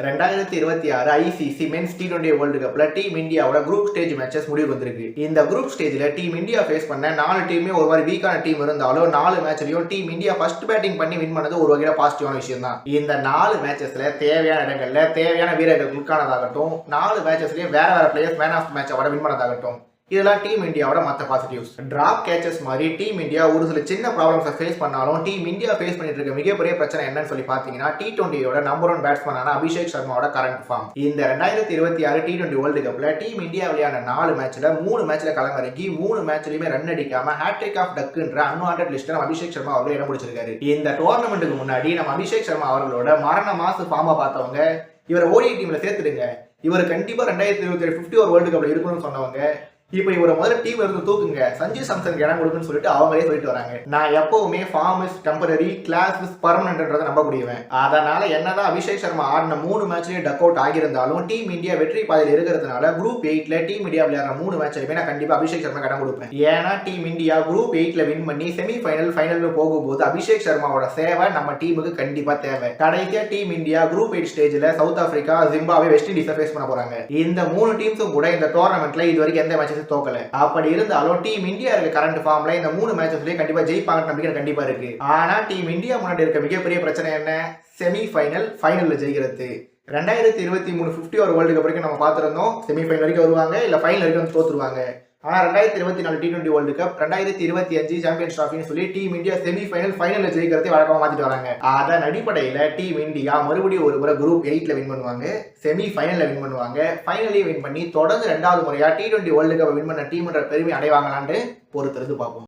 2026 ICC men's T20 world கப்ல team இந்தியாவோட group stage matches முடிவு வந்திருக்கு. இந்த குரூப் ஸ்டேஜ்ல டீம் இந்தியா ஃபேஸ் பண்ண 4 டீமே ஒரு மாதிரி வீக்கான டீம் இருந்தாலும் 4 மேட்ச்லயும் டீம் இந்தியா ஃபர்ஸ்ட் பேட்டிங் பண்ணி வின் பண்ணது ஒரு வகையில பாசிட்டிவான விஷயம் தான். இந்த 4 மேட்சஸ்ல தேவையான இடங்கள்ல தேவையான வீரர்கள் உட்கானதாகட்டும், 4 மேட்சஸ்லயும் வேற players man of match award win பண்ணதாகட்டும், இதெல்லாம் டீம் இந்தியாவோட மற்ற பாசிட்டிவ்ஸ். டிராப் கேச்சஸ் மாதிரி டீம் இந்தியா ஒரு சில சின்ன ப்ராப்ளம்ஸை ஃபேஸ் பண்ணாலும் டீம் இந்தியா ஃபேஸ் பண்ணிட்டு இருக்க மிகப்பெரிய பிரச்சனை என்னன்னு சொல்லி பார்த்தீங்கன்னா T20யோட நம்பர் 1 பேட்ஸ்மேனான அபிஷேக் சர்மாவோட கரண்ட் ஃபார்ம். இந்த 2026 T20 வேர்ல்டு கப்ல டீம் இந்தியா விளையாடின 4 மேட்ச்ல 3 மேட்ச்ல களமிறங்கி 3 மேட்ச்லயுமே ரன் அடிக்காம ஹேட்ரிக் ஆஃப் டக்குன்ற அன்வான்டட் லிஸ்ட்ல நம்ம அபிஷேக் சர்மா அவர்கள் இடம் பிடிச்சிருக்காரு. இந்த டோர்னமெண்ட்டுக்கு முன்னாடி நம்ம அபிஷேக் சர்மா அவர்களோட மரண மாசு ஃபார்மை பார்த்தவங்க இவரை ஓடி டீம்ல சேர்த்துடுங்க, இவர் கண்டிப்பா 2027 50 ஓவர் வேர்ல்டு கப்ல இருக்கணும்னு சொன்னவங்க இப்போ இவரை முதல்ல டீம்ல இருந்து தூக்குங்க, சஞ்சு சாம்சனுக்கு இடம் கொடுக்குன்னு சொல்லிட்டு அவங்களே சொல்லிட்டு வராங்க. நான் எப்பவுமே form is temporary, class is பர்மனன்ட்ன்றதை நம்பக்கூடியவன். அதனால என்னதான் அபிஷேக் சர்மா ஆடின 3 மேட்ச்லயும் டக் அவுட் ஆகியிருந்தாலும் டீம் இந்தியா வெற்றி பாதையில் இருக்கிறதுனால குரூப் 8ல டீம் இந்தியா விளையாடுற 3 மேட்ச்லயுமே நான் கண்டிப்பா அபிஷேக் சர்மா இடம் கொடுப்பேன். ஏன்னா டீம் இந்தியா குரூப் 8ல வின் பண்ணி ஃபைனல் போகும்போது அபிஷேக் சர்மாவோட சேவை நம்ம டீமுக்கு கண்டிப்பா தேவை. கடைசியா டீம் இந்தியா குரூப் 8 ஸ்டேஜ்ல South Africa, Zimbabwe, West Indies face பண்ண போறாங்க. இந்த 3 டீம்ஸும் கூட இந்த டோர்னமெண்ட்ல இது வரைக்கும் எந்த மேட்ச் தோக்கல. அப்படி இருந்தாலும் டீம் இந்தியா இருக்க கரண்ட் ஃபார்ம்ல இந்த 3 மேட்சஸ்லயே கண்டிப்பா ஜெயிப்பாங்க நம்பிக்கை கண்டிப்பா இருக்கு. ஆனா டீம் இந்தியா முன்னாடி இருக்க மிகப்பெரிய பிரச்சனை என்ன? ஃபைனல்ல ஜெயிக்கிறது. 2023 50 ஓவர் வேர்ல்டு கப் வரைக்கும் நம்ம பார்த்திருந்தோம், செமிஃபைனல் வரைக்கும் வருவாங்க, இல்ல ஃபைனல் வரைக்கும் தோத்துருவாங்க. ஆனா 2024 T20 வேர்ல்டு கப், 2025 சாம்பியன்ஸ் டிராஃபின்னு சொல்லி டீம் இந்தியா ஃபைனல்ல ஜெயிக்கிறதை வழக்கமா மாத்திட்டு வராங்க. அதன் அடிப்படையில டீம் இந்தியா மறுபடியும் ஒரு முறை குரூப் 8ல வின் பண்ணுவாங்க, செமிஃபைனல்ல வின் பண்ணுவாங்க, ஃபைனலையும் வின் பண்ணி தொடர்ந்து 2வது முறையா T20 வேர்ல்டு கப் வின் பண்ண டீம்ன்ற பெருமை அடைவாங்களான்னு பொறுத்திருந்து பார்ப்போம்.